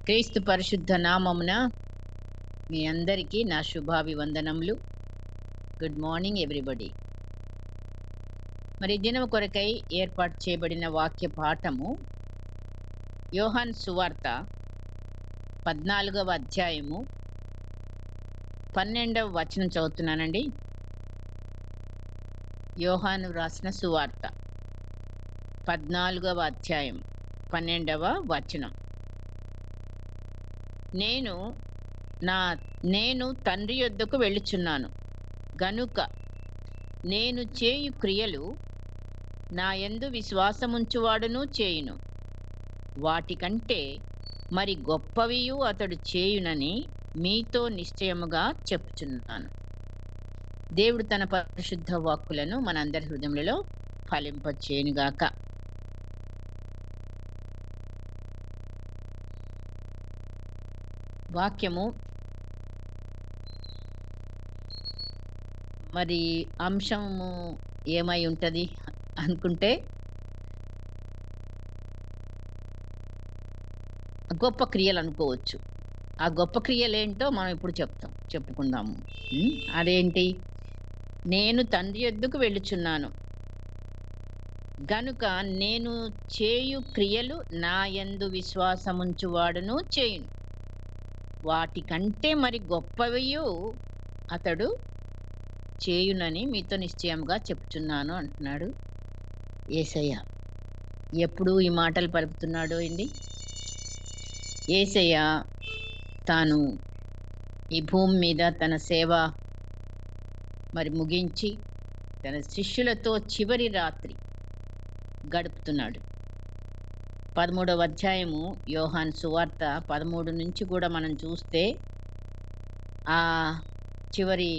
క్రీస్తు పరిశుద్ధ నామమున మీ అందరికీ నా శుభాభివందనములు. Good morning everybody. మరి దినం కొరకై ఏర్పాటు చేయబడిన వాక్య పాఠము యోహాను సువార్త 14వ అధ్యాయము 12వ వచనం చదువుతున్నానండి. యోహాను రాసిన సువార్త 14వ అధ్యాయం 12వ వచనం. నేను తండ్రి యొద్దకు వెళ్ళుచున్నాను గనుక నేను చేయు క్రియలు నా యందు విశ్వాసముంచువాడును చేయును, వాటికంటే మరి గొప్పవియు అతడు చేయునని మీతో నిశ్చయముగా చెప్పుచున్నాను. దేవుడు తన పరిశుద్ధ వాక్కులను మనందరి హృదయములలో ఫలింపచేయునుగాక. వాక్యము మరి అంశము ఏమై ఉంటుంది అనుకుంటే, గొప్ప క్రియలు అనుకోవచ్చు. ఆ గొప్ప క్రియలు ఏంటో మనం ఇప్పుడు చెప్పుకుందాము. అదేంటి? నేను తండ్రి యొద్దకు వెళ్ళుచున్నాను గనుక నేను చేయు క్రియలు నా యందు విశ్వాసముంచువాడును చేయును, వాటికంటే మరి గొప్పవియు అతడు చేయునని మీతో నిశ్చయంగా చెప్తున్నాను అంటున్నాడు యేసయ్య. ఎప్పుడు ఈ మాటలు పలుకుతున్నాడో అండి? యేసయ్య తాను ఈ భూమి మీద తన సేవ మరి ముగించి తన శిష్యులతో చివరి రాత్రి గడుపుతున్నాడు. 13వ అధ్యాయము యోహాను సువార్త 13 నుంచి కూడా మనం చూస్తే ఆ చివరి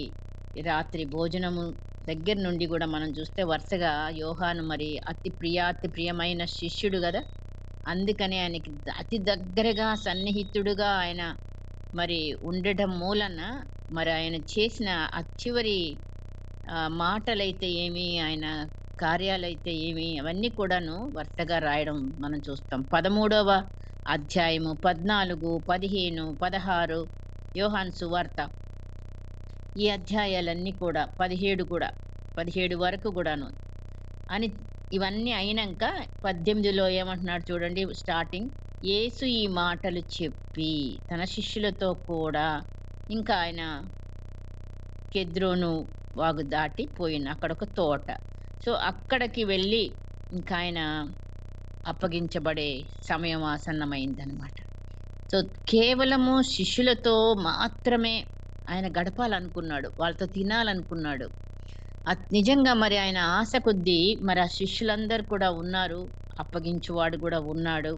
రాత్రి భోజనము దగ్గర నుండి కూడా మనం చూస్తే వరుసగా యోహాను మరి అతి ప్రియమైన శిష్యుడు కదా, అందుకని ఆయనకి అతి దగ్గరగా సన్నిహితుడుగా ఆయన మరి ఉండటం మూలన మరి ఆయన చేసిన ఆ చివరి మాటలైతే ఏమి, ఆయన కార్యాలైతే ఏమి, అవన్నీ కూడాను వరుసగా రాయడం మనం చూస్తాం. 13వ అధ్యాయము 14, 15, 16 యోహాను సువార్త, ఈ అధ్యాయాలన్నీ కూడా 17 వరకు కూడాను అని ఇవన్నీ అయినాక 18లో ఏమంటున్నాడు చూడండి. స్టార్టింగ్, యేసు ఈ మాటలు చెప్పి తన శిష్యులతో కూడా ఇంకా ఆయన కెద్రోను వాగు దాటి పోయిన అక్కడ ఒక తోట, సో అక్కడికి వెళ్ళి ఇంకా ఆయన అప్పగించబడే సమయం ఆసన్నమైందనమాట. సో కేవలము శిష్యులతో మాత్రమే ఆయన గడపాలనుకున్నాడు, వాళ్ళతో తినాలనుకున్నాడు. నిజంగా మరి ఆయన ఆశ కొద్దీ మరి ఆ శిష్యులందరూ కూడా ఉన్నారు, అప్పగించేవాడు కూడా ఉన్నాడు.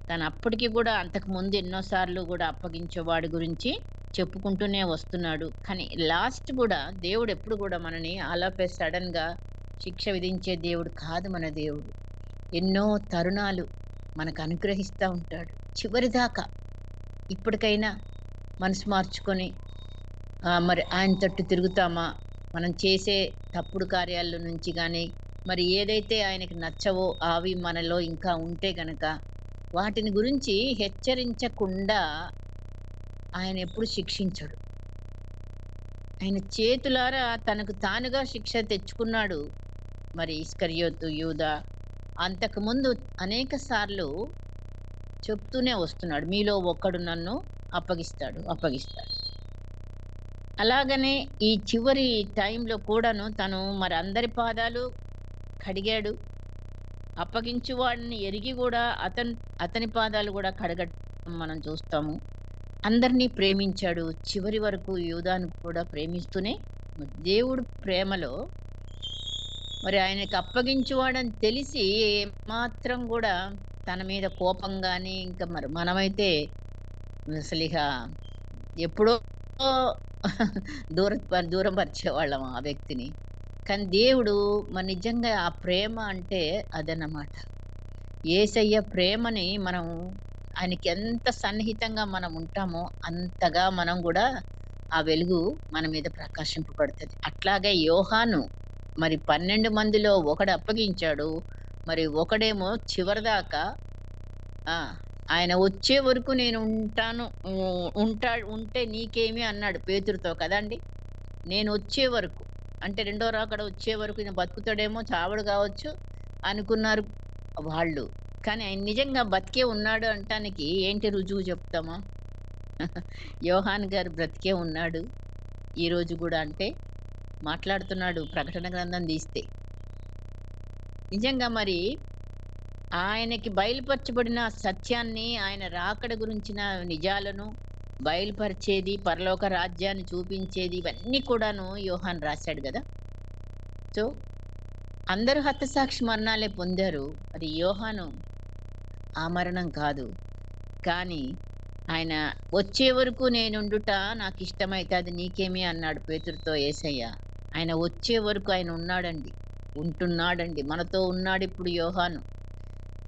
తను అప్పటికి కూడా అంతకుముందు ఎన్నోసార్లు కూడా అప్పగించేవాడి గురించి చెప్పుకుంటూనే వస్తున్నాడు. కానీ లాస్ట్ కూడా దేవుడు ఎప్పుడు కూడా మనని ఆలాపే సడన్గా శిక్ష విధించే దేవుడు కాదు. మన దేవుడు ఎన్నో తరుణాలు మనకు అనుగ్రహిస్తూ ఉంటాడు. చివరిదాకా ఇప్పటికైనా మనసు మార్చుకొని మరి ఆయన తట్టు తిరుగుతామా, మనం చేసే తప్పుడు కార్యాల నుంచి కానీ మరి ఏదైతే ఆయనకి నచ్చవో అవి మనలో ఇంకా ఉంటే గనక వాటిని గురించి హెచ్చరించకుండా ఆయన ఎప్పుడు శిక్షించడు. ఆయన చేతులారా తనకు తానుగా శిక్ష తెచ్చుకున్నాడు. మరి ఇస్కరియోతు యూదా అంతకుముందు అనేక సార్లు చెప్తూనే వస్తున్నాడు, మీలో ఒక్కడు నన్ను అప్పగిస్తాడు. అలాగనే ఈ చివరి టైంలో కూడాను తను మరి అందరి పాదాలు కడిగాడు. అప్పగించువాడిని ఎరిగి కూడా అతని పాదాలు కూడా కడగడం మనం చూస్తాము. అందరినీ ప్రేమించాడు. చివరి వరకు యూదాను కూడా ప్రేమిస్తూనే దేవుడు ప్రేమలో మరి ఆయనకి అప్పగించువాడని తెలిసి ఏమాత్రం కూడా తన మీద కోపం కానీ, ఇంకా మరి మనమైతే అసలు ఇక ఎప్పుడో దూరం పరిచేవాళ్ళం ఆ వ్యక్తిని. కానీ దేవుడు మరి నిజంగా ఆ ప్రేమ అంటే అదన్నమాట. యేసయ్య ప్రేమని మనం ఆయనకి ఎంత సన్నిహితంగా మనం ఉంటామో అంతగా మనం కూడా ఆ వెలుగు మన మీద ప్రకాశింపబడుతుంది. అట్లాగే యోహాను మరి 12 మందిలో ఒకడు అప్పగించాడు. మరి ఒకడేమో చివరిదాకా ఆయన వచ్చే వరకు నేను ఉంటాను. ఉంటే నీకేమి అన్నాడు పేతురుతో కదండీ! నేనొచ్చే వరకు. అంటే రెండో రాకడ వచ్చే వరకు ఈయన బతుకుతాడేమో, చావడు గావచ్చు అనుకున్నారు వాళ్ళు. కానీ ఆయన నిజంగా బతికే ఉన్నాడు అంటానికి ఏంటి రుజువు చెప్తామా? యోహాను గారు బ్రతికే ఉన్నాడు. ఈరోజు గూడా అంటే మాట్లాడుతున్నాడు ప్రకటన గ్రంథం తీస్తే. నిజంగా మరి ఆయనకి బయలుపరచబడిన సత్యాన్ని, ఆయన రాకడ గురించిన నిజాలను బయలుపరిచేది, పరలోక రాజ్యాన్ని చూపించేది ఇవన్నీ కూడాను యోహాను రాశాడు గదా! సో, అందరూ హతసాక్షి మరణాలే పొందారు. అది యోహాను ఆ మరణం కాదు. కానీ ఆయన వచ్చే వరకు నేనుండుట నాకిష్టమైతే అది నీకేమి అన్నాడు పేతురుతో యేసయ్య. ఆయన వచ్చే వరకు ఆయన ఉన్నాడండి. ఉంటున్నాడండి. మనతో ఉన్నాడిప్పుడు యోహాను.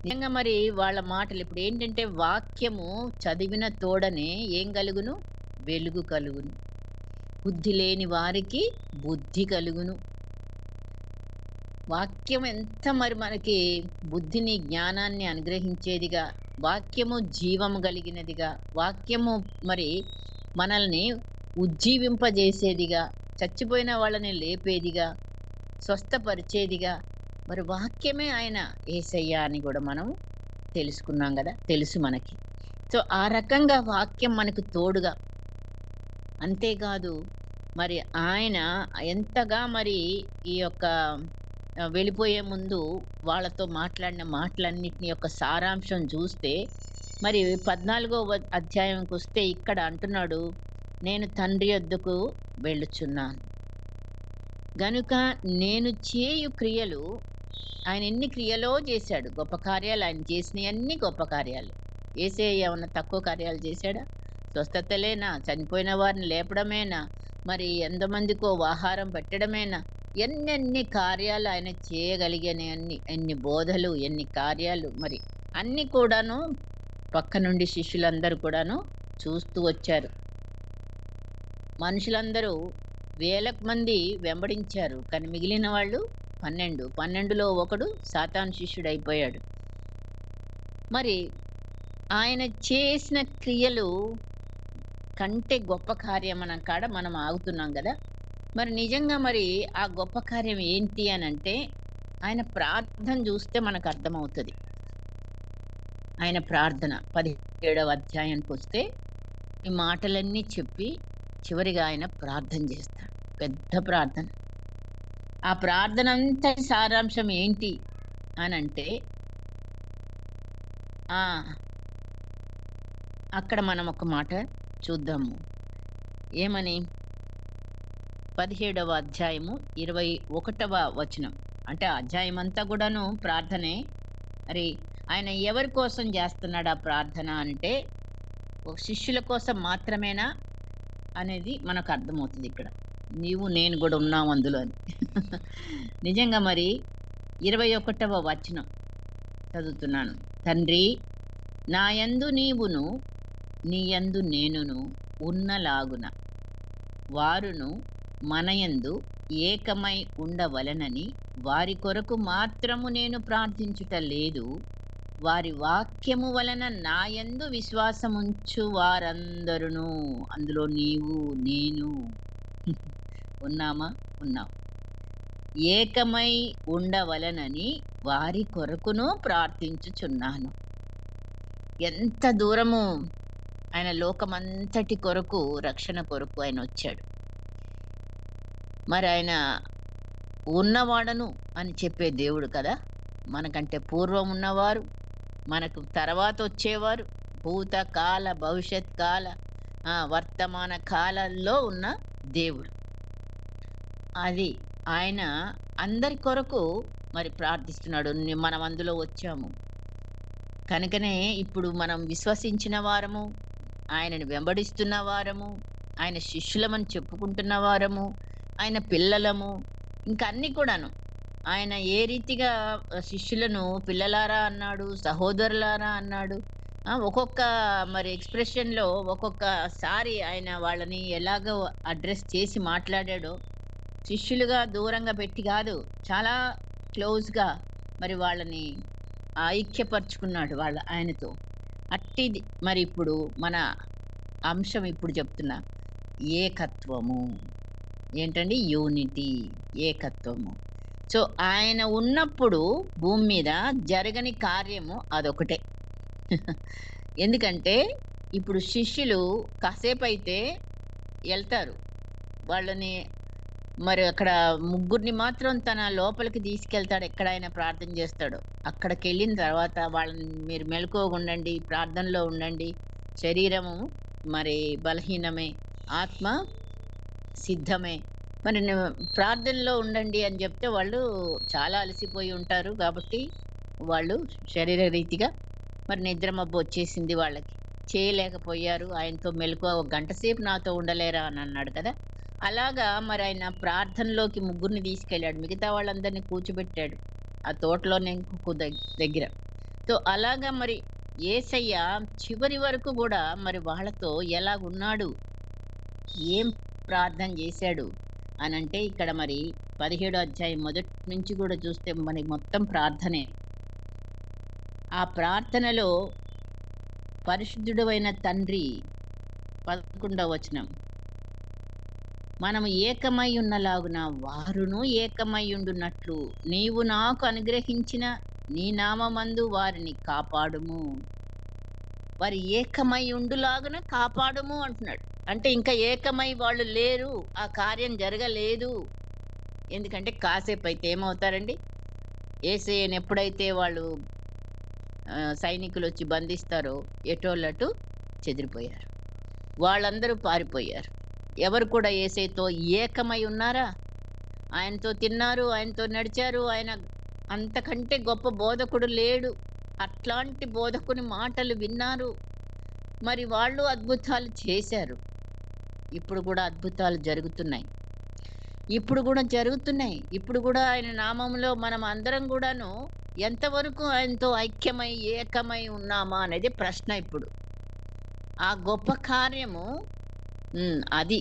నిజంగా మరి వాళ్ళ మాటలు ఇప్పుడేంటంటే వాక్యము చదివిన తోడనే ఏం కలుగును? వెలుగు కలుగును. బుద్ధి లేని వారికి బుద్ధి కలుగును. వాక్యం ఎంత మరి మనకి బుద్ధిని, జ్ఞానాన్ని అనుగ్రహించేదిగా, వాక్యము జీవము కలిగినదిగా, వాక్యము మరి మనల్ని ఉజ్జీవింపజేసేదిగా, చచ్చిపోయిన వాళ్ళని లేపేదిగా, స్వస్థపరిచేదిగా, మరి వాక్యమే ఆయన యేసయ్య అని గూడా మనం తెలుసుకున్నాం గదా! తెలుసు మనకి. సో, ఆ రకంగా వాక్యం మనకు తోడుగా అంతేకాదు మరి ఆయన ఎంతగా మరి ఈ యొక్క వెళ్ళిపోయే ముందు వాళ్ళతో మాట్లాడిన మాటలన్నిటిని యొక్క సారాంశం చూస్తే మరి 14వ అధ్యాయంకొస్తే ఇక్కడ అంటున్నాడు, నేను తండ్రి యొద్దకు వెళ్ళుచున్నాను. గనుక నేను చేయు క్రియలు ఆయన ఎన్ని క్రియలో చేశాడు. గొప్ప కార్యాలు ఆయన చేసినయన్నీ గొప్ప కార్యాలు. యేసయ్య ఏమన్నా తక్కువ కార్యాలు చేశాడా? స్వస్థతలేనా? చనిపోయిన వారిని లేపడమేనా? మరి ఎంతమందికో ఆహారం పెట్టడమేనా? ఎన్నెన్ని కార్యాలు ఆయన చేయగలిగినయన్ని, ఎన్ని బోధలు, ఎన్ని కార్యాలు మరి అన్నీ కూడాను పక్క నుండి శిష్యులందరూ కూడాను చూస్తూ వచ్చారు. మనుషులందరూ వేలకు మంది వెంబడించారు. కానీ మిగిలిన వాళ్ళు 12. 12లో ఒకడు సాతాను శిష్యుడైపోయాడు. మరి ఆయన చేసిన క్రియలు కంటే గొప్ప కార్యం అన్న కాడ మనం ఆగుతున్నాం గదా! మరి నిజంగా మరి ఆ గొప్ప కార్యం ఏంటి అనంటే, ఆయన ప్రార్థన జూస్తే మనకు అర్థమవుతది. ఆయన ప్రార్థన 17వ అధ్యాయానికొస్తే ఈ మాటలన్నీ చెప్పి చివరిగా ఆయన ప్రార్థన చేస్తాడు. పెద్ద ప్రార్థన. ఆ ప్రార్థన అంతటి సారాంశం ఏంటి అనంటే ఆ! అక్కడ మనం ఒక మాట చూద్దాము. ఏమని? 17వ అధ్యాయము 21వ వచనం. అంటే ఆ అధ్యాయం అంతా గూడాను ప్రార్థనే. మరి ఆయన ఎవరి కోసం జేస్తున్నాడు ఆ ప్రార్థన అంటే, ఒక శిష్యుల కోసం మాత్రమేనా అనేది మనకు అర్థమవుతది ఇక్కడ. నీవు నేను గూడా ఉన్నాం అందులో అని. నిజంగా మరి 21వ వచనం చదువుతున్నాను. తండ్రి, నాయందు నీవును, నీయందు నేనును ఉన్నలాగున వారును మనయందు ఏకమై ఉండవలెనని వారి కొరకు మాత్రము నేను ప్రార్థించుట లేదు. వారి వాక్యము వలన నాయందు విశ్వాసముంచు వారందరును. అందులో నీవు, నేను ఉన్నామా? ఉన్నాం. ఏకమై ఉండవలెనని వారి కొరకును ప్రార్థించుచున్నాను. ఎంత దూరము ఆయన లోకమంతటి కొరకు, రక్షణ కొరకు ఆయనొచ్చాడు. మరి ఆయన ఉన్నవాడను అని చెప్పే దేవుడు కదా! మనకంటే పూర్వం ఉన్నవారు, మనకు తర్వాత వచ్చేవారు, భూత, కాల, భవిష్యత్ కాల, వర్తమాన కాలాల్లో ఉన్న దేవుడు. అది ఆయన అందరి కొరకు మరి ప్రార్థిస్తున్నాడు. మనం అందులో వచ్చాము. కనుకనే ఇప్పుడు మనం విశ్వసించిన వారము, ఆయనను వెంబడిస్తున్న వారము, ఆయన శిష్యులమని చెప్పుకుంటున్న వారము, ఆయన పిల్లలము, ఇంకా అన్నీ కూడాను. ఆయన ఏ రీతిగా శిష్యులను పిల్లలారా అన్నాడు, సహోదరులారా అన్నాడు. ఒక్కొక్క మరి ఎక్స్‌ప్రెషన్‌లో ఒక్కొక్కసారి ఆయన వాళ్ళని ఎలాగో అడ్రెస్ చేసి మాట్లాడాడో, శిష్యులుగా దూరంగా పెట్టి గాదు, చాలా క్లోజ్‌గా మరి వాళ్ళని ఐక్యపరుచుకున్నాడు ఆయనతో. అట్టిది మరి ఇప్పుడు మన అంశం ఇప్పుడు చెప్తున్నా. ఏకత్వము. ఏంటండి? యూనిటీ. ఏకత్వము. సో, ఆయన ఉన్నప్పుడు భూమి మీద జరగని కార్యము అదొకటే. ఎందుకంటే, ఇప్పుడు శిష్యులు కాసేపైతే ఎళ్తారు. వాళ్ళని మరి అక్కడ ముగ్గురిని మాత్రం తన లోపలికి తీసుకెళ్తాడు ఎక్కడాయన ప్రార్థన చేస్తాడో. అక్కడికెళ్ళిన తర్వాత వాళ్ళని మీరు మెలకువగుండండి, ప్రార్థనలో ఉండండి. శరీరము మరి బలహీనమే, ఆత్మ సిద్ధమే. మరి ప్రార్థనలో ఉండండి అని జెప్తే వాళ్ళు చాలా అలసిపోయి ఉంటారు గాబట్టి, వాళ్ళు శరీరరీతిగా మరి నిద్ర మబ్బొచ్చేసింది వాళ్ళకి. చేయలేకపోయారు. ఆయనతో మెలకువ ఒక గంట సేపు నాతో ఉండలేరా అని అన్నాడు కదా! అలాగా మరి ఆయన ప్రార్థనలోకి ముగ్గురిని తీసుకెళ్ళాడు. మిగతా వాళ్ళందరిని కూర్చోబెట్టాడు. ఆ తోటలోనే ఇంకొక దగ్గర. సో, అలాగా మరి యేసయ్య చివరి వరకు గూడా మరి వాళ్ళతో ఎలాగున్నాడు? ఏం ప్రార్థన జేశాడు? అనంటే ఇక్కడ మరి 17 అధ్యాయం మొదటి నుంచి గూడా చూస్తే మనకి మొత్తం ప్రార్థనే. ఆ ప్రార్థనలో పరిశుద్ధుడవైన తండ్రి 11వ వచనం. మనము ఏకమై ఉన్నలాగున వారును ఏకమైయుండునట్లు నీవు నాకు అనుగ్రహించిన నీ నామమందు వారిని కాపాడుము. వారు ఏకమై ఉండులాగున కాపాడుము అంటున్నాడు. అంటే ఇంకా ఏకమై వాళ్ళు లేరు. ఆ కార్యం జరగలేదు. ఎందుకంటే కాసేపైతే ఏమవుతారండి? యేసయ్యని ఎప్పుడైతే వాళ్ళు సైనికులొచ్చి బంధిస్తారో ఎటోళ్ళటు చెదిరిపోయారు. వాళ్ళందరూ పారిపోయారు. ఎవరు కూడా యేసయ్యతో ఏకమై ఉన్నారా? ఆయనతో తిన్నారు, ఆయనతో నడిచారు. ఆయన అంతకంటే గొప్ప బోధకుడు లేడు. అట్లాంటి బోధకుని మాటలు విన్నారు. మరి వాళ్ళు అద్భుతాలు చేశారు. ఇప్పుడు గూడా అద్భుతాలు జరుగుతున్నాయి. ఇప్పుడు గూడా జరుగుతున్నాయి. ఇప్పుడు గూడా ఆయన నామములో మనం అందరం గూడాను ఎంతవరకు ఆయనతో ఐక్యమై, ఏకమై ఉన్నామా అనేది ప్రశ్న ఇప్పుడు. ఆ గొప్ప కార్యము అది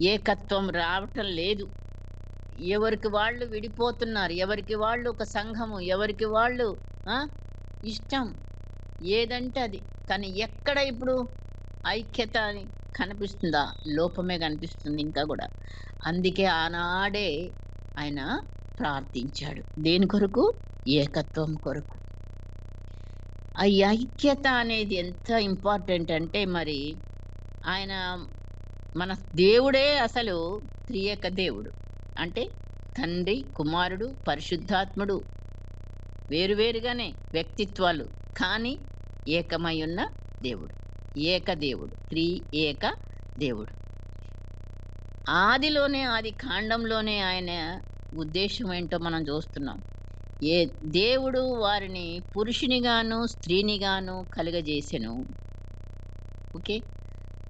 ఏకత్వం రావటం లేదు. ఎవరికి వాళ్ళు విడిపోతున్నారు. ఎవరికి వాళ్ళు ఒక సంఘము, ఎవరికి వాళ్ళు ఆ! ఇష్టం. ఏదంటే అది. కానీ ఎక్కడ ఇప్పుడు ఐక్యత అని కనిపిస్తుందా? లోపమే కనిపిస్తుంది ఇంకా గూడా. అందుకే ఆనాడే ఆయన ప్రార్థించాడు. దేని కొరకు? ఏకత్వం కొరకు. ఆ ఐక్యత అనేది ఎంత ఇంపార్టెంట్ అంటే మరి ఆయన మన దేవుడే అసలు త్రియేక దేవుడు. అంటే తండ్రి, కుమారుడు, పరిశుద్ధాత్ముడు వేరువేరుగానే వ్యక్తిత్వాలు. కానీ ఏకమై ఉన్న దేవుడు. ఏకదేవుడు. త్రియేక దేవుడు. ఆదిలోనే ఆది కాండంలోనే ఆయన ఉద్దేశ్యం ఏంటో మనం చూస్తున్నాం. ఏ దేవుడు వారిని పురుషునిగాను, స్త్రీనిగాను కలుగజేసెను. ఓకే.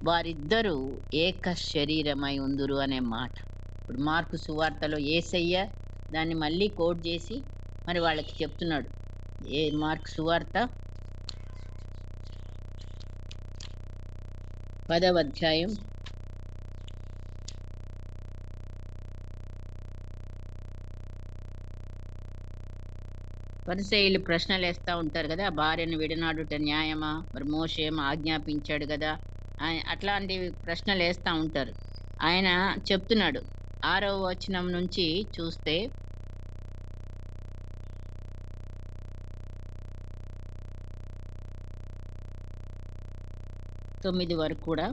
వారిద్దరూ ఏక శరీరమై ఉందురు అనే మాట. ఇప్పుడు మార్కు సువార్తలో యేసయ్య దాన్ని మళ్ళీ కోట్ చేసి మరి వాళ్ళకి చెప్తున్నాడు. మార్కు సువార్త 10వ అధ్యాయం పరిసయ్యులు ప్రశ్నలేస్తా ఉంటారు గదా! భార్యను విడనాడుట న్యాయమా? మరి మోషే ఏమో ఆజ్ఞాపించాడు గదా! అట్లాంటి ప్రశ్నలేస్తా ఉంటారు. ఆయన చెప్తున్నాడు. 6వ వచనం నుంచి చూస్తే తొమ్మిది వరకు కూడా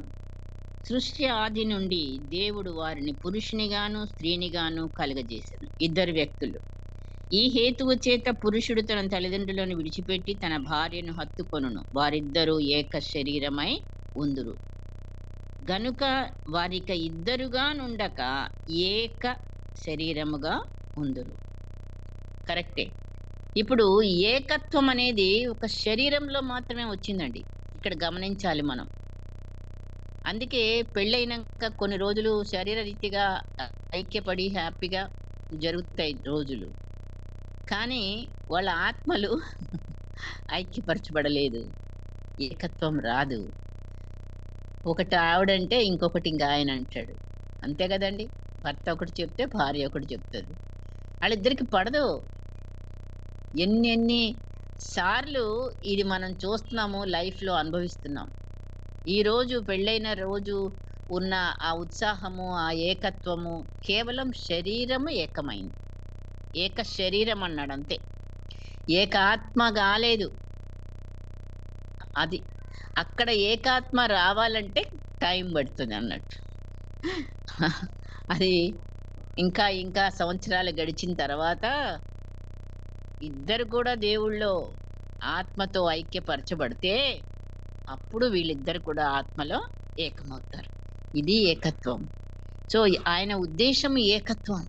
సృష్టి ఆది నుండి దేవుడు వారిని పురుషునిగాను, స్త్రీనిగాను కలుగజేశాను. ఇద్దరు వ్యక్తులు. ఈ హేతువు చేత పురుషుడు తన తల్లిదండ్రులను విడిచిపెట్టి తన భార్యను హత్తుకొనును. వారిద్దరూ ఏక శరీరమై ఉందురు. గనుక వారిక ఇద్దరుగా నుండక ఏక శరీరముగా ఉందురు. కరెక్టే. ఇప్పుడు ఏకత్వం అనేది ఒక శరీరంలో మాత్రమే వచ్చిందండి. ఇక్కడ గమనించాలి మనం. అందుకే పెళ్ళైనాక కొన్ని రోజులు శరీరరీతిగా ఐక్యపడి హ్యాపీగా జరుగుతాయి రోజులు. కానీ వాళ్ళ ఆత్మలు ఐక్యపరచబడలేదు. ఏకత్వం రాదు. ఒకటి ఆవిడంటే ఇంకొకటి ఇంక ఆయన అంటాడు. అంతే గదండీ! భర్త ఒకటి చెప్తే భార్య ఒకటి చెప్తది. ఆళ్ళిద్దరికి పడదు. ఎన్ని సార్లు ఇది మనం చూస్తున్నాము, లైఫ్‌లో అనుభవిస్తున్నాం. ఈరోజు పెళ్ళైన రోజు ఉన్న ఆ ఉత్సాహము, ఆ ఏకత్వము కేవలం శరీరము ఏకమైంది. ఏక శరీరం అన్నాడంతే. ఏక ఆత్మ గాలేదు. అది. అక్కడ ఏకాత్మ రావాలంటే టైం పడుతుందన్నట్టు. అది ఇంకా ఇంకా సంవత్సరాలు గడిచిన తర్వాత ఇద్దరు కూడా దేవుళ్ళో ఆత్మతో ఐక్యపరచబడితే అప్పుడు వీళ్ళిద్దరు కూడా ఆత్మలో ఏకమవుతారు. ఇది ఏకత్వం. సో, ఆయన ఉద్దేశ్యం ఏకత్వం.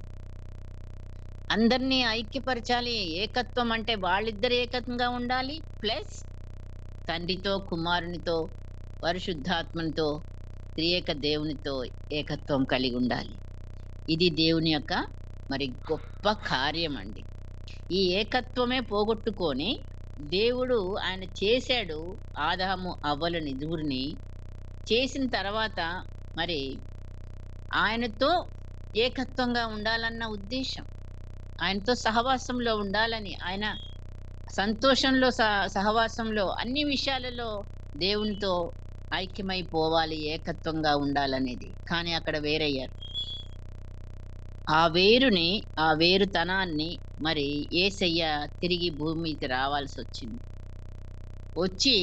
అందరినీ ఐక్యపరచాలి. ఏకత్వం అంటే వాళ్ళిద్దరు ఏకంగా ఉండాలి. ప్లస్ తండ్రితో, కుమారునితో, పరిశుద్ధాత్మనితో, త్రియేక దేవునితో ఏకత్వం కలిగి ఉండాలి. ఇది దేవుని యొక్క మరి గొప్ప కార్యమండి. ఈ ఏకత్వమే పోగొట్టుకొని దేవుడు ఆయన చేశాడు ఆదాము, అవ్వలని ఇరువురిని. చేసిన తర్వాత మరి ఆయనతో ఏకత్వంగా ఉండాలన్న ఉద్దేశం. ఆయనతో సహవాసంలో ఉండాలని, ఆయన సంతోషంలో సహవాసంలో అన్ని విషయాలలో దేవునితో ఐక్యమైపోవాలి, ఏకత్వంగా ఉండాలనేది. కానీ అక్కడ వేరయ్యారు. ఆ వేరుతనాన్ని మరి యేసయ్య తిరిగి భూమికి రావాల్సొచ్చింది. వచ్చి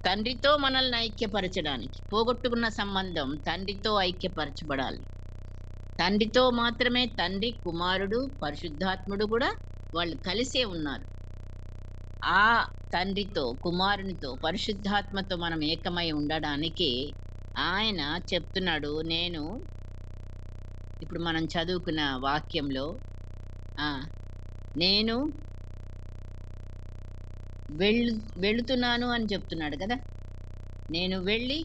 తండ్రితో మనల్ని ఐక్యపరచడానికి, పోగొట్టుకున్న సంబంధం తండ్రితో ఐక్యపరచబడాలి. తండ్రితో మాత్రమే తండ్రి, కుమారుడు, పరిశుద్ధాత్ముడు కూడా వాళ్ళు కలిసే ఉన్నారు. ఆ తండ్రితో, కుమారునితో, పరిశుద్ధాత్మతో మనం ఏకమై ఉండడానికి ఆయన చెప్తున్నాడు. నేను ఇప్పుడు మనం చదువుకున్న వాక్యంలో నేను వెళుతున్నాను అని చెప్తున్నాడు కదా. నేను వెళ్ళి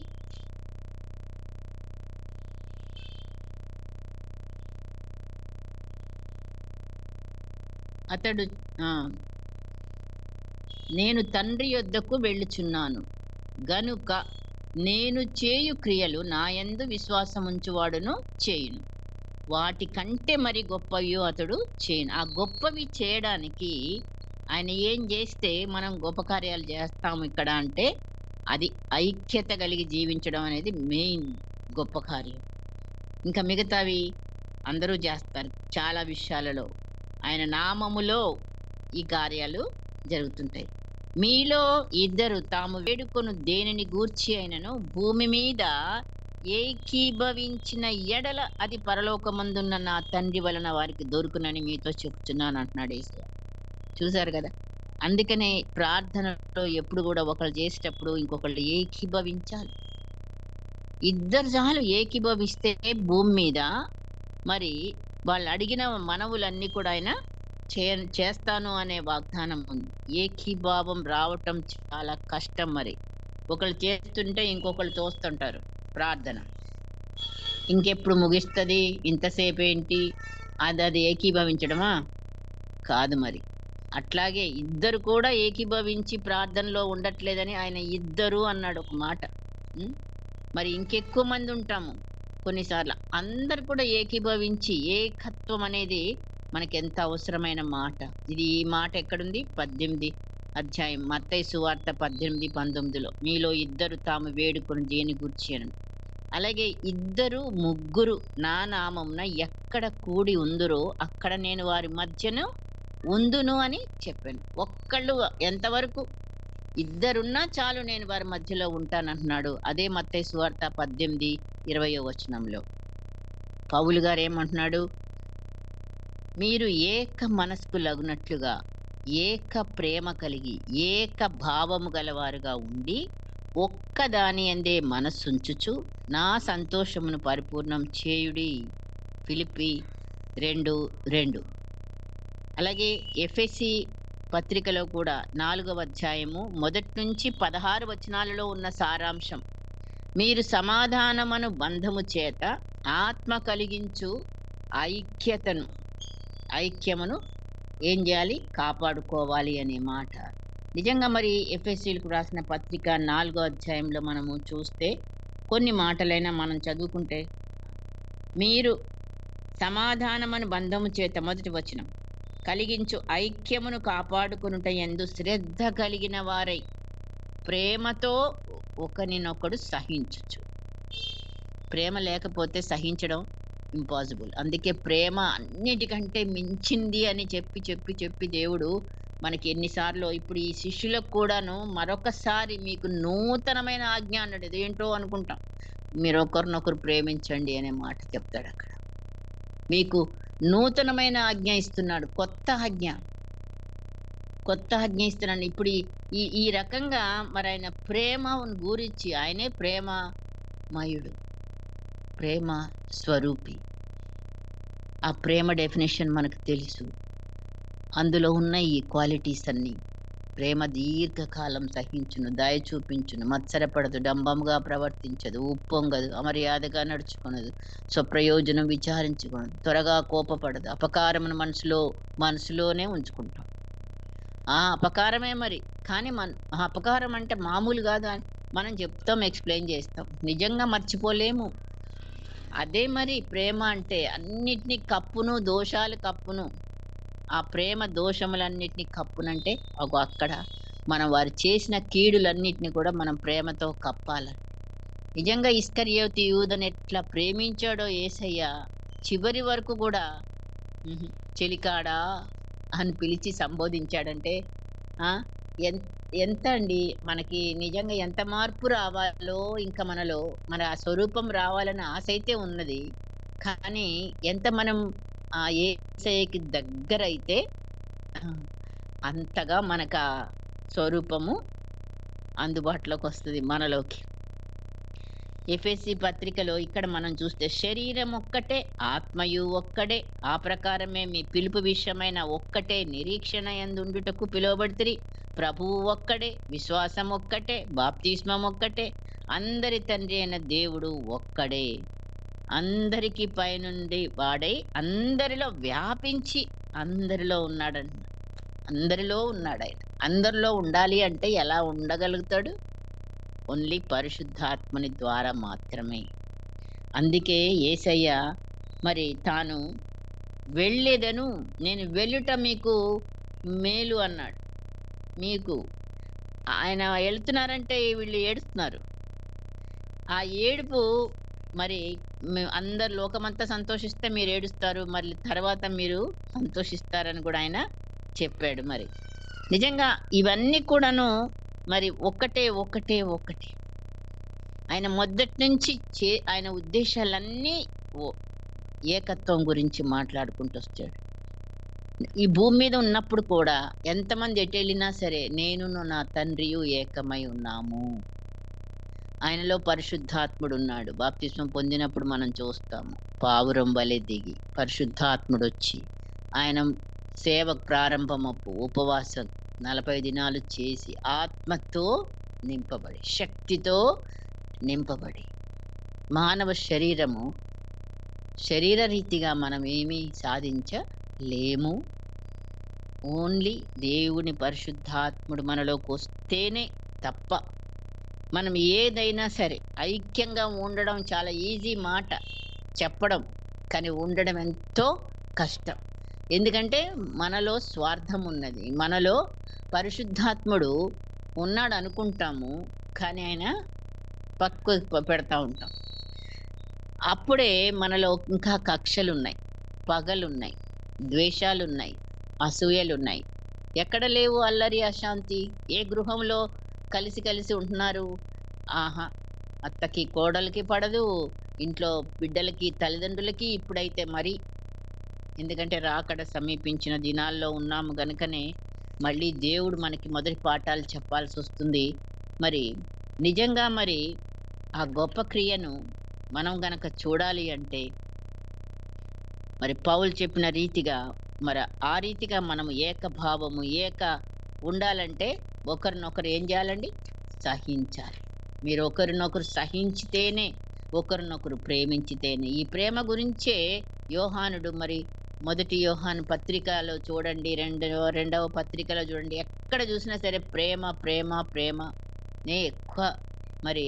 అతడు నేను తండ్రి యొద్దకు వెళ్ళుచున్నాను గనుక నేను చేయు క్రియలు నా యందు విశ్వాసముంచువాడును చేయును, వాటి కంటే మరి గొప్పవి అతడు చేయను. ఆ గొప్పవి చేయడానికి ఆయన ఏం చేస్తే మనం గొప్ప కార్యాలు చేస్తాము ఇక్కడ అంటే అది ఐక్యత కలిగి జీవించడం అనేది మెయిన్ గొప్ప కార్యం. ఇంకా మిగతావి అందరూ చేస్తారు చాలా విషయాలలో. ఆయన నామములో ఈ కార్యాలు జరుగుతుంటాయి. మీలో ఇద్దరు తాము వేడుకొను దేనిని గూర్చి అయినను భూమి మీద ఏకీభవించిన ఎడల అది పరలోకమందున్న నా తండ్రి వలన వారికి దొరుకునని మీతో చెప్తున్నాను అంటున్నాడు యేసయ్య. చూశారు కదా. అందుకనే ప్రార్థనలో ఎప్పుడు కూడా ఒకళ్ళు చేసేటప్పుడు ఇంకొకళ్ళు ఏకీభవించాలి. ఇద్దరు చాలు ఏకీభవిస్తే భూమి మీద మరి వాళ్ళు అడిగిన మనవులన్నీ కూడా ఆయన చేస్తాను అనే వాగ్దానం ఉంది. ఏకీభావం రావటం చాలా కష్టం. మరి ఒకళ్ళు చేస్తుంటే ఇంకొకళ్ళు తోస్తుంటారు ప్రార్థన. ఇంకెప్పుడు ముగిస్తుంది, ఇంతసేపు ఏంటి, అది ఏకీభవించడమా కాదు. మరి అట్లాగే ఇద్దరు కూడా ఏకీభవించి ప్రార్థనలో ఉండట్లేదని ఆయన ఇద్దరు అన్నాడు ఒక మాట. మరి ఇంకెక్కువ మంది ఉంటాము కొన్నిసార్లు. అందరు కూడా ఏకీభవించి, ఏకత్వం అనేది మనకి ఎంత అవసరమైన మాట. ఇది ఈ మాట ఎక్కడుంది? 18 అధ్యాయం మత్తయి సువార్త 18-19లో మీలో ఇద్దరు తాము వేడుకొని దేని గూర్చి అని. అలాగే ఇద్దరు ముగ్గురు నా నామమున ఎక్కడ కూడి ఉందురో అక్కడ నేను వారి మధ్యను ఉందును అని చెప్పాను. ఒక్కళ్ళు ఎంతవరకు ఇద్దరున్నా చాలు నేను వారి మధ్యలో ఉంటానంటున్నాడు. అదే మత్తయి సువార్త 18-20 వచనంలో పౌలు గారు ఏమంటున్నాడు? మీరు ఏక మనస్కులగునట్లుగా ఏక ప్రేమ కలిగి ఏక భావము గలవారుగా ఉండి ఒక్కదాని అందే మనస్సుంచుచు నా సంతోషమును పరిపూర్ణం చేయుడి. ఫిలిప్పి 2:2. అలాగే ఎఫెసీ పత్రికలో కూడా 4వ అధ్యాయము 1 నుంచి 16 వచనాలలో ఉన్న సారాంశం, మీరు సమాధానమును బంధము చేత ఆత్మ కలిగించు ఐక్యమును ఏం చేయాలి? కాపాడుకోవాలి అనే మాట. నిజంగా మరి ఎఫెసీలకు రాసిన పత్రిక 4వ అధ్యాయంలో మనము చూస్తే కొన్ని మాటలైనా మనం చదువుకుంటే, మీరు సమాధానమను బంధము చేత, మొదటి వచనం, కలిగించు ఐక్యమును కాపాడుకొనుట యందు శ్రద్ధ కలిగిన వారై ప్రేమతో ఒకనినొకడు సహించుచు. ప్రేమ లేకపోతే సహించడం ఇంపాసిబుల్. అందుకే ప్రేమ అన్నిటికంటే మించింది అని చెప్పి చెప్పి చెప్పి దేవుడు మనకి ఎన్నిసార్లు ఇప్పుడు ఈ శిష్యులకు కూడాను మరొకసారి మీకు నూతనమైన ఆజ్ఞ అన్నాడు. ఇదేంటో అనుకుంటాం. మీరు ఒకరినొకరు ప్రేమించండి అనే మాట చెప్తాడు అక్కడ. మీకు నూతనమైన ఆజ్ఞ ఇస్తున్నాడు. కొత్త ఆజ్ఞ ఇస్తున్నాడు. ఇప్పుడు ఈ ఈ రకంగా మరి ఆయన ప్రేమను గురించి, ఆయనే ప్రేమమయుడు, ప్రేమ స్వరూపి. ఆ ప్రేమ డెఫినేషన్ మనకు తెలుసు. అందులో ఉన్న ఈ క్వాలిటీస్ అన్నీ, ప్రేమ దీర్ఘకాలం సహించును, దయ చూపించును, మత్సరపడదు, డంబముగా ప్రవర్తించదు, ఉప్పొంగదు, అమర్యాదగా నడుచుకొనదు, స్వప్రయోజనం విచారించుకొనదు, త్వరగా కోపపడదు, అపకారమును మనసులోనే ఉంచుకుంటాం. అపకారమే మరి. కానీ అపకారం అంటే మామూలు కాదు అని మనం చెప్తాం, ఎక్స్ప్లెయిన్ చేస్తాం. నిజంగా మర్చిపోలేము. అదే మరి ప్రేమ అంటే. అన్నిటినీ కప్పును, దోషాలు కప్పును. ఆ ప్రేమ దోషములన్నిటినీ కప్పునంటే అక్కడ మనం వారు చేసిన కీడులన్నిటిని కూడా మనం ప్రేమతో కప్పాలి. నిజంగా ఇస్కరియోతు యూదను ఎట్లా ప్రేమించాడో యేసయ్య, చివరి వరకు కూడా చెలికాడా అని పిలిచి సంబోధించాడంటే ఎంత అండి మనకి నిజంగా ఎంత మార్పు రావాలో, ఇంకా మనలో మన ఆ స్వరూపం రావాలని ఆశ అయితే ఉన్నది. కానీ ఎంత మనం ఆ యేసయ్యకి దగ్గరైతే అంతగా మనకు ఆ స్వరూపము అందుబాటులోకి వస్తుంది మనలోకి. ఎఫెసీ పత్రికలో ఇక్కడ మనం చూస్తే శరీరం ఒక్కటే, ఆత్మయు ఒక్కడే, ఆ ప్రకారమే మీ పిలుపు విషయమైన ఒక్కటే నిరీక్షణ యందుండుటకు పిలువబడితిరి. ప్రభువు ఒక్కడే, విశ్వాసం ఒక్కటే, బాప్తిస్మం ఒక్కటే, అందరి తండ్రి అయిన దేవుడు ఒక్కడే, అందరికీ పైనుండి వాడై అందరిలో వ్యాపించి అందరిలో ఉన్నాడంట. అందరిలో ఉన్నాడు ఆయన. అందరిలో ఉండాలి అంటే ఎలా ఉండగలుగుతాడు? ఓన్లీ పరిశుద్ధాత్మని ద్వారా మాత్రమే. అందుకే యేసయ్య మరి తాను వెళ్ళేదను, నేను వెళ్ళుట మీకు మేలు అన్నాడు. మీకు ఆయన వెళ్తున్నారంటే వీళ్ళు ఏడుస్తున్నారు. ఆ ఏడుపు మరి అందరు లోకమంతా సంతోషిస్తే మీరు ఏడుస్తారు, మరి తర్వాత మీరు సంతోషిస్తారని కూడా ఆయన చెప్పాడు. మరి నిజంగా ఇవన్నీ కూడాను మరి ఒక్కటే ఆయన మొదటి నుంచి ఆయన ఉద్దేశాలన్నీ ఏకత్వం గురించి మాట్లాడుకుంటూ వచ్చాడు. ఈ భూమి మీద ఉన్నప్పుడు కూడా ఎంతమంది ఎటెళ్ళినా సరే నేనును నా తండ్రియు ఏకమై ఉన్నాము. ఆయనలో పరిశుద్ధాత్ముడు ఉన్నాడు. బాప్తిస్మం పొందినప్పుడు మనం చూస్తాము, పావురం వలె దిగి పరిశుద్ధాత్ముడు వచ్చి ఆయన సేవ ప్రారంభమప్పు ఉపవాసం 40 దినాలు చేసి ఆత్మతో నింపబడి, శక్తితో నింపబడి, మానవ శరీర రీతిగా మనం ఏమీ సాధించలేము. ఓన్లీ దేవుని పరిశుద్ధాత్ముడు మనలోకి వస్తేనే తప్ప మనం ఏదైనా సరే. ఐక్యంగా ఉండడం చాలా ఈజీ మాట చెప్పడం, కానీ ఉండడం ఎంతో కష్టం. ఎందుకంటే మనలో స్వార్థం ఉన్నది, మనలో పరిశుద్ధాత్ముడు ఉన్నాడు అనుకుంటాము, కానీ ఆయన పక్కకు పెడతా ఉంటాం. అప్పుడే మనలో ఇంకా కక్షలున్నాయి, పగలున్నాయి, ద్వేషాలున్నాయి, అసూయలున్నాయి. ఎక్కడ లేవు అల్లరి, అశాంతి? ఏ గృహంలో కలిసి ఉంటున్నారు? అత్తకి కోడలికి పడదు, ఇంట్లో బిడ్డలకి తల్లిదండ్రులకి. ఇప్పుడైతే మరి, ఎందుకంటే రాకడ సమీపించిన దినాల్లో ఉన్నాము గనుకనే మళ్ళీ దేవుడు మనకి మొదటి పాఠాలు చెప్పాల్సి వస్తుంది. మరి నిజంగా మరి ఆ గొప్ప క్రియను మనం గనక చూడాలి అంటే మరి పౌలు చెప్పిన రీతిగా, మరి ఆ రీతిగా మనం ఏకభావము ఉండాలంటే ఒకరినొకరు ఏం చేయాలండి? సహించాలి. మీరు ఒకరినొకరు సహించితేనే, ఒకరినొకరు ప్రేమించితేనే. ఈ ప్రేమ గురించే యోహానుడు మరి మొదటి యోహాను పత్రికలో చూడండి, రెండవ పత్రికలో చూడండి, ఎక్కడ చూసినా సరే ప్రేమనే ఎక్కువ మరి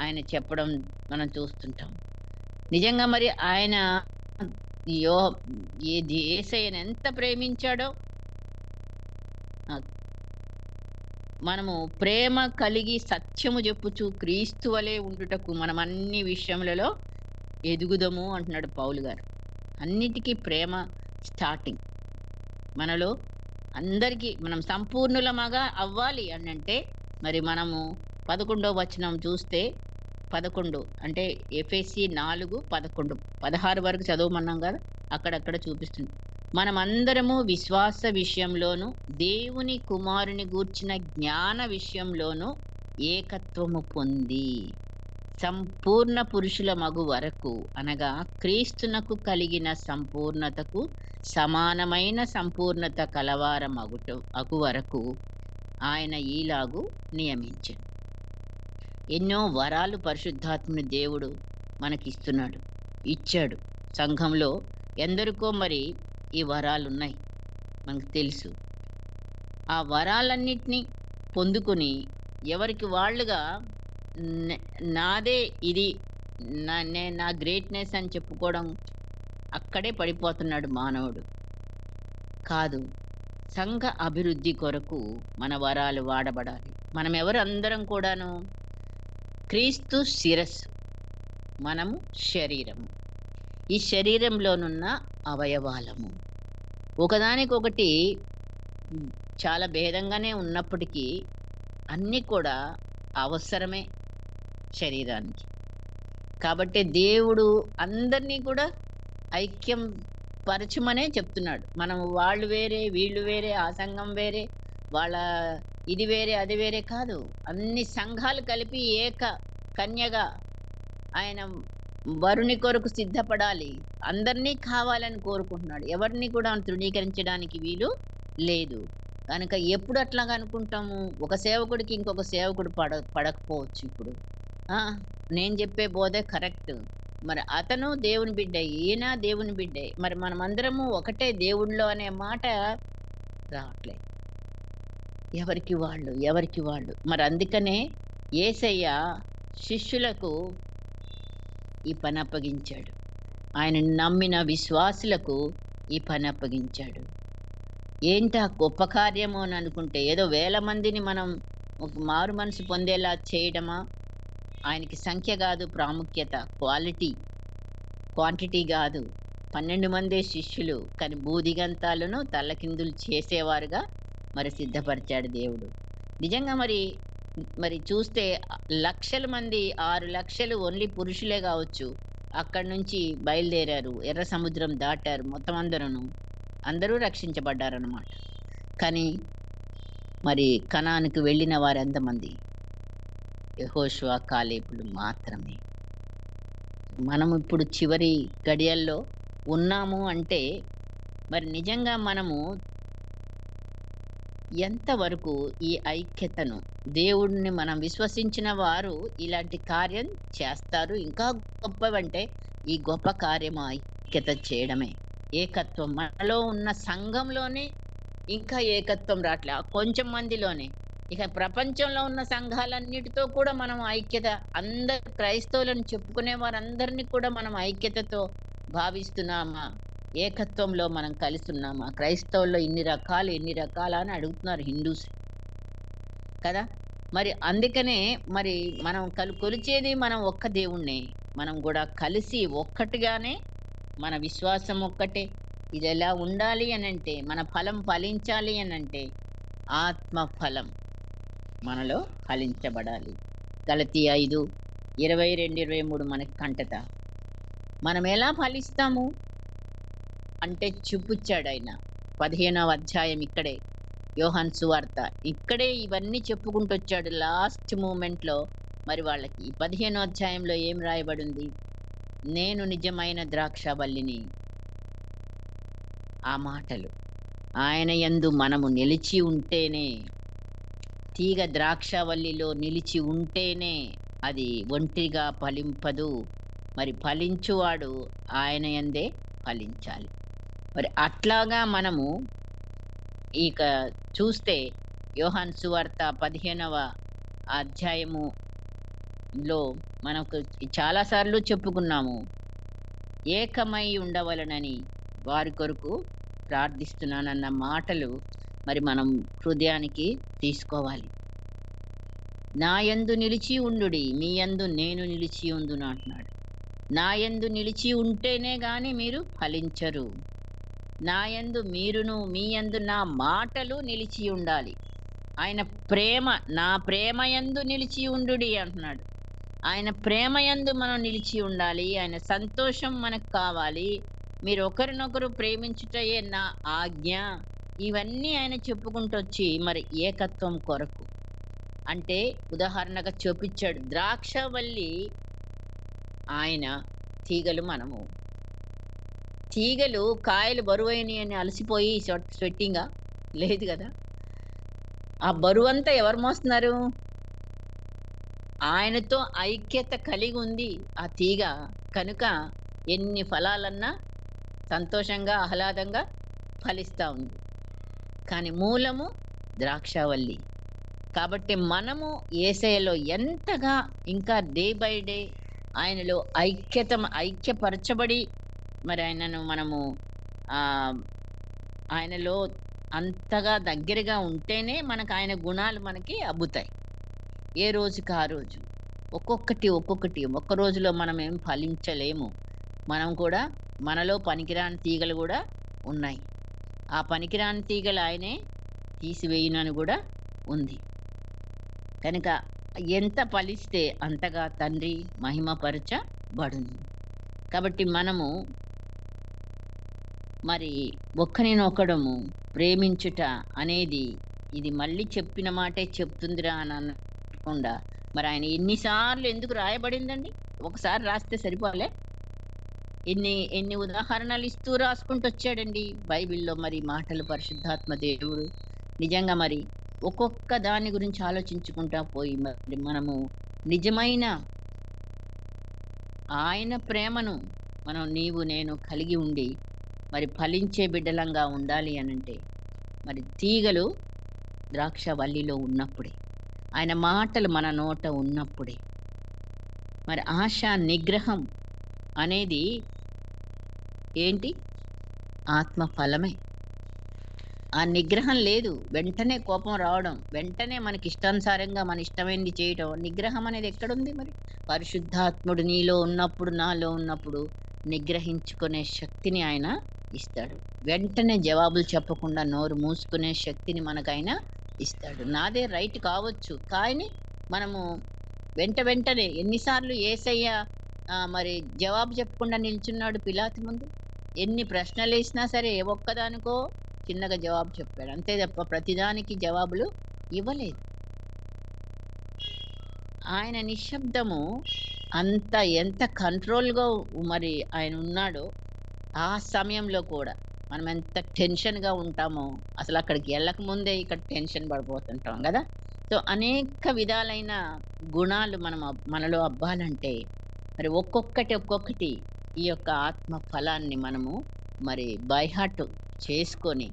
ఆయన చెప్పడం మనం చూస్తుంటాం. నిజంగా మరి ఆయన యో ఏది యేసయ్యను ఎంత ప్రేమించాడో ఆహ్, మనము ప్రేమ కలిగి సత్యము జెప్పుచు క్రీస్తు వలె ఉండుటకు మనం అన్ని విషయములలో ఎదుగుదము అంటున్నాడు పౌలు గారు. అన్నిటికి ప్రేమ స్టార్టింగ్. మనలో అందరికీ మనం సంపూర్ణులమగా అవ్వాలి అనంటే మరి మనము 11వ వచనం చూస్తే 11 అంటే ఎఫెసీ 4:11, 16 వరకు చదవమన్నాం గదా! అక్కడక్కడ చూపిస్తుంది. మనమందరము విశ్వాస విషయంలోను, దేవుని కుమారుని గూర్చిన జ్ఞాన విషయంలోను ఏకత్వము పొంది సంపూర్ణ పురుషుల మగు వరకు అనగా క్రీస్తునకు కలిగిన సంపూర్ణతకు సమానమైన సంపూర్ణత అగు వరకు ఆయన ఈలాగు నియమించాడు. ఎన్నో వరాలు పరిశుద్ధాత్మని దేవుడు మనకిస్తున్నాడు, ఇచ్చాడు. సంఘంలో ఎందరికో మరి ఈ వరాలున్నాయి, మనకు తెలుసు. ఆ వరాలన్నిటినీ పొందుకొని ఎవరికి వాళ్ళుగా న నాదే ఇది నా గ్రేట్‌నెస్ అని చెప్పుకోవడం అక్కడే పడిపోతున్నాడు మానవుడు. కాదు. సంఘ అభివృద్ధి కొరకు మన వరాలు వాడబడాలి. మనమెవరు అందరం కూడాను క్రీస్తు శిరస్సు, మనము శరీరము. ఈ శరీరంలోనున్న అవయవాలము. ఒకదానికొకటి చాలా భేదంగానే ఉన్నప్పటికీ అన్నీ కూడా అవసరమే శరీరానికి. కాబట్టి దేవుడు అందరినీ కూడా ఐక్యం పరచమనే చెప్తున్నాడు. మనం వాళ్ళు వేరే, వీళ్ళు వేరే, ఆ సంఘం వేరే, వాళ్ళ ఇది వేరే, అది వేరే కాదు. అన్ని సంఘాలు కలిపి ఏక కన్యగా ఆయన వరుని కొరకు సిద్ధపడాలి. అందరినీ కావాలని కోరుకుంటున్నాడు. ఎవరిని కూడా తృణీకరించడానికి వీలు లేదు. కనుక ఎప్పుడు అట్లాగా అనుకుంటాము, ఒక సేవకుడికి ఇంకొక సేవకుడు పడకపోవచ్చు ఇప్పుడు. ఆ! నేను చెప్పే బోధే కరెక్ట్. మరి అతను దేవుని బిడ్డే, ఈయన దేవుని బిడ్డే. మరి మనమందరము ఒకటే దేవుడిలో అనే మాట రావట్లేదు. ఎవరికి వాళ్ళు, ఎవరికి వాళ్ళు. మరి అందుకనే యేసయ్య శిష్యులకు ఈ పని అప్పగించాడు. ఆయనను నమ్మిన విశ్వాసులకు ఈ పని అప్పగించాడు. ఏంటా గొప్ప కార్యము అని అనుకుంటే ఏదో వేల మందిని మనం ఒక మారు మనసు పొందేలా చేయడమా? ఆయనకి సంఖ్య కాదు ప్రాముఖ్యత, క్వాంటిటీ కాదు. 12 మందే శిష్యులు, కానీ బూదిగంతాలను తల్లకిందులు చేసేవారుగా మరి సిద్ధపరిచాడు దేవుడు. నిజంగా మరి చూస్తే లక్షల మంది, 6 లక్షలు ఓన్లీ పురుషులే కావచ్చు, అక్కడి నుంచి బయలుదేరారు, ఎర్ర సముద్రం దాటారు. మొత్తం అందరూ రక్షించబడ్డారన్నమాట. కానీ మరి కనానుకు వెళ్ళిన వారు ఎంతమంది? యెహోషువ, కాలేబులు మాత్రమే. మనం ఇప్పుడు చివరి గడియల్లో ఉన్నాము అంటే మరి నిజంగా మనము ఎంతవరకు ఈ ఐక్యతను, దేవుడిని మనం విశ్వసించిన వారు ఇలాంటి కార్యం చేస్తారు. ఇంకా గొప్పవంటే ఈ గొప్ప కార్యము ఐక్యత చేయడమే, ఏకత్వం. మనలో ఉన్న సంఘంలోనే ఇంకా ఏకత్వం రాట్లే, కొంచెం మందిలోనే. ఇక ప్రపంచంలో ఉన్న సంఘాలన్నిటితో కూడా మనం ఐక్యత, అందరు క్రైస్తవులను చెప్పుకునే వారందరినీ కూడా మనం ఐక్యతతో భావిస్తున్నామా? ఏకత్వంలో మనం కలిసి ఉన్నామా? క్రైస్తవుల్లో ఇన్ని రకాలు అని అడుగుతున్నారు హిందూస్ కదా. మరి అందుకనే మరి మనం కొలిచేది మనం ఒక్క దేవుణ్ణే. మనం కూడా కలిసి ఒక్కటిగానే, మన విశ్వాసం ఒక్కటే. ఇది ఎలా ఉండాలి అనంటే, మన ఫలం ఫలించాలి అనంటే ఆత్మ ఫలం మనలో ఫలించబడాలి. గలతీ 5:22-23 మనకి కంటత. మనం ఎలా ఫలిస్తాము అంటే చూపుచ్చాడు ఆయన. 15వ అధ్యాయం ఇక్కడే, యోహాను సువార్త ఇక్కడే ఇవన్నీ చెప్పుకుంటూ వచ్చాడు. లాస్ట్ మూమెంట్లో మరి వాళ్ళకి 15వ అధ్యాయంలో ఏం రాయబడింది? నేను నిజమైన ద్రాక్షవల్లిని. ఆ మాటలు ఆయన యందు మనము నిలిచి ఉంటేనే, తీగ ద్రాక్షవల్లిలో నిలిచి ఉంటేనే అది ఒంటిగా ఫలింపదు. మరి ఫలించువాడు ఆయన యందే ఫలించాలి. మరి అట్లాగా మనము ఇక చూస్తే యోహాను సువార్త 15వ అధ్యాయములో మనకు చాలాసార్లు చెప్పుకున్నాము. ఏకమై ఉండవలెనని వారి కొరకు ప్రార్థిస్తున్నానన్న మాటలు మరి మనం హృదయానికి తీసుకోవాలి. నా యందు నిలిచి ఉండుడి, మీ యందు నేను నిలిచి ఉందును అంటున్నాడు. నా యందు నిలిచి ఉంటేనే గాని మీరు ఫలించరు. నా యందు మీరును, మీ యందు నా మాటలు నిలిచి ఉండాలి. ఆయన ప్రేమ, నా ప్రేమ యందు నిలిచి ఉండుడి అంటున్నాడు. ఆయన ప్రేమ యందు మనం నిలిచి ఉండాలి. ఆయన సంతోషం మనకు కావాలి. మీరు ఒకరినొకరు ప్రేమించుటయే నా ఆజ్ఞ. ఇవన్నీ ఆయన చెప్పుకుంటూ వచ్చి మరి ఏకత్వం కొరకు అంటే ఉదాహరణగా చూపించాడు. ద్రాక్షవల్లి ఆయన, తీగలు మనము. తీగలు కాయలు బరువైనవి అని అలసిపోయి స్వెట్టింగా లేదు కదా. ఆ బరువంతా ఎవరు మోస్తున్నారు? ఆయనతో ఐక్యత కలిగి ఉంది ఆ తీగ. కనుక ఎన్ని ఫలాలన్నా సంతోషంగా, ఆహ్లాదంగా ఫలిస్తా ఉంది. కానీ మూలము ద్రాక్షావల్లి. కాబట్టి మనము యేసయ్యలో ఎంతగా ఇంకా డే బై డే ఆయనలో ఐక్యపరచబడి మరి ఆయనను మనము ఆయనలో అంతగా దగ్గరగా ఉంటేనే మనకు ఆయన గుణాలు మనకి అబ్బుతాయి. ఏ రోజుకి ఆ రోజు ఒక్కొక్కటి ఒక్క రోజులో మనం ఏం ఫలించలేము. మనం కూడా మనలో పనికిరాని తీగలు కూడా ఉన్నాయి. ఆ పనికిరాని తీగలు ఆయనే తీసివేయునని కూడా ఉంది. కనుక ఎంత ఫలిస్తే అంతగా తండ్రి మహిమపరచబడును. కాబట్టి మనము మరి ఒక్కరినొకడము ప్రేమించుట అనేది ఇది మళ్ళీ చెప్పిన మాటే చెప్తుందిరా అని అనకుండా మరి ఆయన ఎన్నిసార్లు ఎందుకు రాయబడిందండి? ఒకసారి రాస్తే సరిపోలే. ఎన్ని ఉదాహరణలు ఇస్తూ రాసుకుంటూ వచ్చాడండి బైబిల్లో. మరి మాటలు పరిశుద్ధాత్మ దేవుడు నిజంగా మరి ఒక్కొక్క దాని గురించి ఆలోచించుకుంటా పోయి మరి మనము నిజమైన ఆయన ప్రేమను మనం నీవు నేను కలిగి ఉండి మరి ఫలించే బిడ్డలంగా ఉండాలి అనంటే మరి తీగలు ద్రాక్షవల్లిలో ఉన్నప్పుడే, ఆయన మాటలు మన నోట ఉన్నప్పుడే. మరి ఆశ నిగ్రహం అనేది ఏంటి? ఆత్మ ఫలమే. ఆ నిగ్రహం లేదు, వెంటనే కోపం రావడం, వెంటనే మనకి ఇష్టానుసారంగా మన ఇష్టమైనది చేయటం. నిగ్రహం అనేది ఎక్కడుంది? మరి పరిశుద్ధాత్ముడు నీలో ఉన్నప్పుడు, నాలో ఉన్నప్పుడు నిగ్రహించుకునే శక్తిని ఆయన ఇస్తాడు. వెంటనే జవాబులు చెప్పకుండా నోరు మూసుకునే శక్తిని మనకైన ఇస్తాడు. నాదే రైట్ కావచ్చు, కానీ మనము వెంటనే ఎన్నిసార్లు యేసయ్య మరి జవాబు చెప్పకుండా నిల్చున్నాడు పిలాతు ముందు. ఎన్ని ప్రశ్నలు వేసినా సరే ఏ ఒక్కదానికో చిన్నగా జవాబు చెప్పాడు. అంతే తప్ప ప్రతిదానికి జవాబులు ఇవ్వలేదు. ఆయన నిశ్శబ్దము ఎంత కంట్రోల్గా మరి ఆయన ఉన్నాడో ఆ సమయంలో కూడా మనం ఎంత టెన్షన్గా ఉంటామో అసలు అక్కడికి వెళ్ళక ముందే ఇక్కడ టెన్షన్ పడిపోతుంటాం కదా. సో అనేక విధాలైన గుణాలు మనలో అబ్బాలంటే మరి ఒక్కొక్కటి ఈ యొక్క ఆత్మ ఫలాన్ని మనము మరి బైహార్ట్ చేసుకొని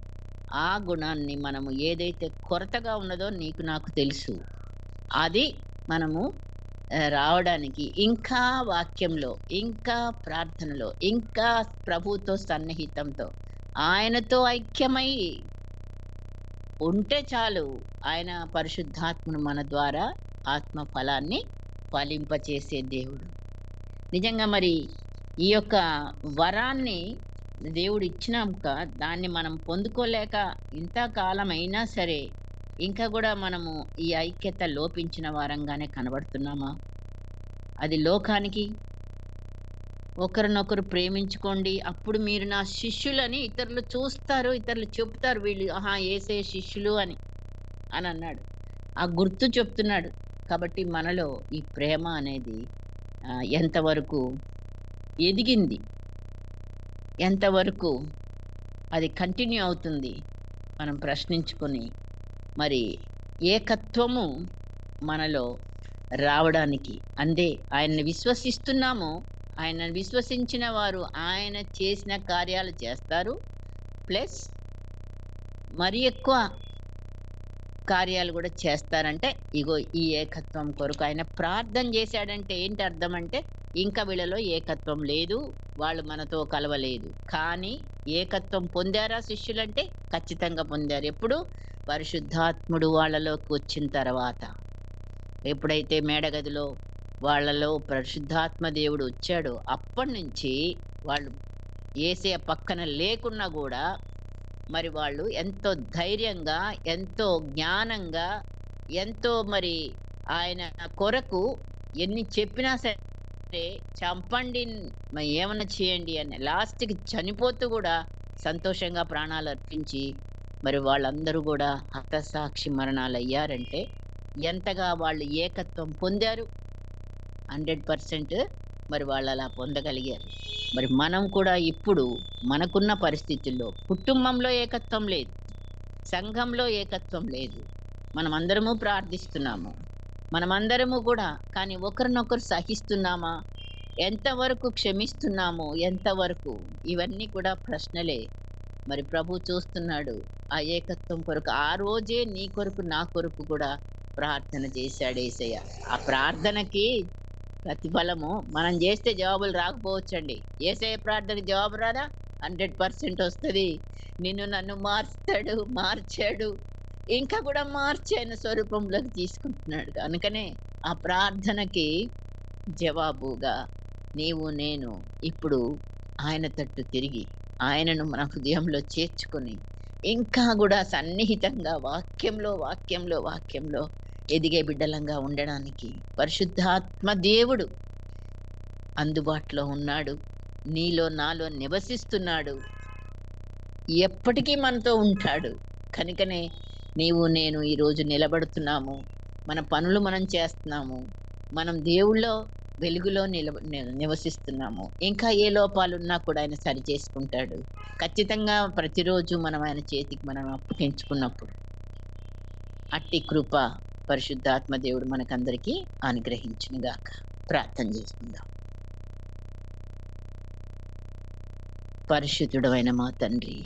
ఆ గుణాన్ని మనము ఏదైతే కొరతగా ఉన్నదో నీకు నాకు తెలుసు, అది మనము రావడానికి ఇంకా వాక్యంలో, ఇంకా ప్రార్థనలో, ఇంకా ప్రభుతో సన్నిహితంతో ఆయనతో ఐక్యమై ఉంటే చాలు. ఆయన పరిశుద్ధాత్మను మన ద్వారా ఆత్మ ఫలాన్ని ఫలింపచేసే దేవుడు. నిజంగా మరి ఈ యొక్క వరాన్ని దేవుడు ఇచ్చినాక దాన్ని మనం పొందుకోలేక ఇంతకాలం అయినా సరే ఇంకా కూడా మనము ఈ ఐక్యత లోపించిన వారంగానే కనబడుతున్నామా? అది లోకానికి ఒకరినొకరు ప్రేమించుకోండి, అప్పుడు మీరు నా శిష్యులని ఇతరులు చూస్తారు, ఇతరులు చెప్తారు, వీళ్ళు యేసే శిష్యులు అని అన్నాడు. ఆ గుర్తు చెప్తున్నాడు. కాబట్టి మనలో ఈ ప్రేమ అనేది ఎంతవరకు ఎదిగింది, ఎంతవరకు అది కంటిన్యూ అవుతుంది మనం ప్రశ్నించుకొని మరి ఏకత్వము మనలో రావడానికి అందే ఆయన్ని విశ్వసిస్తున్నాము. ఆయన విశ్వసించిన వారు ఆయన చేసిన కార్యాలు చేస్తారు, ప్లస్ మరి ఎక్కువ కార్యాలు కూడా చేస్తారంటే ఇగో ఈ ఏకత్వం కొరకు ఆయన ప్రార్థన చేశాడంటే ఏంటి అర్థం అంటే ఇంకా వీళ్ళలో ఏకత్వం లేదు, వాళ్ళు మనతో కలవలేదు. కానీ ఏకత్వం పొందారా శిష్యులంటే? ఖచ్చితంగా పొందారు. ఎప్పుడు? పరిశుద్ధాత్ముడు వాళ్ళలోకి వచ్చిన తర్వాత. ఎప్పుడైతే మేడగదిలో వాళ్ళలో పరిశుద్ధాత్మ దేవుడు వచ్చాడో, అప్పటినుంచి వాళ్ళు యేసయ్య పక్కన లేకున్నా గూడా, మరి వాళ్ళు ఎంతో ధైర్యంగా, ఎంతో జ్ఞానంగా, ఎంతో మరి ఆయన కొరకు ఎన్ని చెప్పినా సరే చంపండి, ఏమన్నా చేయండి అని లాస్ట్‌కి చనిపోతూ గూడా సంతోషంగా ప్రాణాలర్పించి, మరి వాళ్ళందరూ గూడా హతసాక్షి మరణాలయ్యారంటే, ఎంతగా వాళ్ళు ఏకత్వం పొందారు. 100% మరి వాళ్ళలా పొందగలిగారు. మరి మనం కూడా ఇప్పుడు మనకున్న పరిస్థితుల్లో కుటుంబంలో ఏకత్వం లేదు. సంఘంలో ఏకత్వం లేదు. మనమందరము ప్రార్థిస్తున్నాము. మనమందరము కూడా కానీ ఒకరినొకరు సహిస్తున్నామా? ఎంతవరకు క్షమిస్తున్నాము? ఎంతవరకు? ఇవన్నీ కూడా ప్రశ్నలే. మరి ప్రభు చూస్తున్నాడు. ఆ ఏకత్వం కొరకు ఆ రోజే నీ కొరకు, నా కొరకు కూడా ప్రార్థన చేశాడు యేసయ్య. ఆ ప్రార్థనకి ప్రతిఫలము మనం చేస్తే జవాబులు రాకపోవచ్చండి. యేసయ్య ప్రార్థనకి జవాబు రాదా? 100% వస్తది. నిన్ను నన్ను మార్చాడు. ఇంకా కూడా మార్చి ఆయన స్వరూపంలోకి తీసుకుంటున్నాడు. కనుకనే ఆ ప్రార్థనకి జవాబుగా నీవు నేను ఇప్పుడు ఆయన తట్టు తిరిగి, ఆయనను మన హృదయంలో చేర్చుకొని, ఇంకా గూడా సన్నిహితంగా వాక్యంలో ఎదిగే బిడ్డలంగా ఉండడానికి పరిశుద్ధాత్మ దేవుడు అందుబాటులో ఉన్నాడు. నీలో నాలో నివసిస్తున్నాడు. ఎప్పటికీ మనతో ఉంటాడు. కనుకనే నీవు నేను ఈరోజు నిలబడుతున్నాము. మన పనులు మనం చేస్తున్నాము. మనం దేవుళ్ళో వెలుగులో నివసిస్తున్నాము. ఇంకా ఏ లోపాలున్నా కూడా ఆయన సరిచేసుకుంటాడు. ఖచ్చితంగా ప్రతిరోజు మనం ఆయన చేతికి మనం అప్పగించుకున్నప్పుడు అట్టి కృప పరిశుద్ధాత్మ దేవుడు మనకందరికీ అనుగ్రహించునుగాక. ప్రార్థన చేసుకుందాం. పరిశుద్ధుడవైన మా తండ్రి,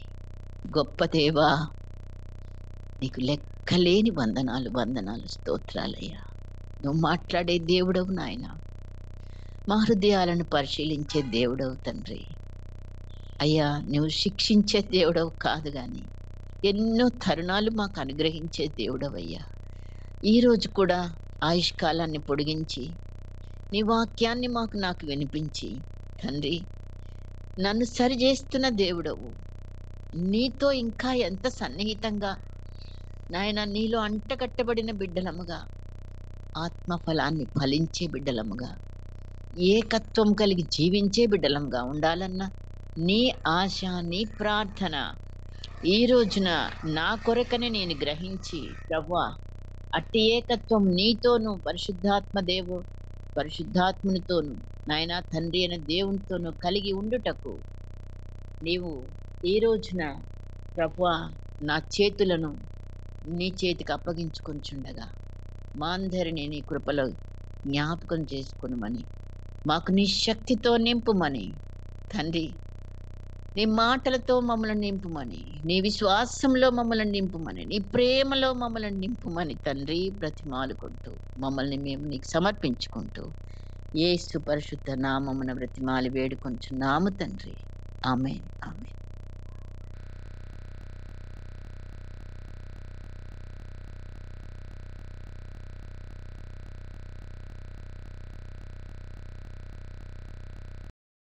గొప్ప దేవా, నీకు లెక్కలేని వందనాలు స్తోత్రాలయ్యా. నువ్వు మాట్లాడే దేవుడవు నాయన. మా హృదయాలను పరిశీలించే దేవుడవు తండ్రి. అయ్యా, నువ్వు శిక్షించే దేవుడవు కాదు గాని ఎన్నో తరుణాలు మాకు అనుగ్రహించే దేవుడవయ్యా. ఈరోజు కూడా ఆయుష్కాలాన్ని పొడిగించి నీ వాక్యాన్ని నాకు వినిపించి తండ్రి నన్ను సరిచేస్తున్న దేవుడవు. నీతో ఇంకా ఎంత సన్నిహితంగా నాయన నీలో అంటకట్టబడిన బిడ్డలముగా, ఆత్మఫలాన్ని ఫలించే బిడ్డలముగా, ఏకత్వం కలిగి జీవించే బిడ్డలముగా ఉండాలన్న నీ ఆశ, నీ ప్రార్థన ఈ రోజున నా కొరకనే నేను గ్రహించి ప్రభువా, అట్టి ఏకత్వం నీతోనూ పరిశుద్ధాత్మునితోనూ నాయనా తండ్రి అయిన దేవునితోనూ కలిగి ఉండుటకు నీవు ఈ రోజున ప్రభువా నా చేతులను నీ చేతికి అప్పగించుకొంచుండగా మా అందరినీ నీ కృపలో జ్ఞాపకం చేసుకొనుమని, మాకు నీ శక్తితో నింపుమని తండ్రి, నీ మాటలతో మమ్మల్ని నింపుమని, నీ విశ్వాసంలో మమ్మల్ని నింపుమని, నీ ప్రేమలో మమ్మల్ని నింపుమని తండ్రి బ్రతిమాలుకుంటూ మమ్మల్ని మేము నీకు సమర్పించుకుంటూ యేసు పరిశుద్ధ నామమున బ్రతిమాలి వేడుకొంచున్నాము తండ్రి. ఆమేన్.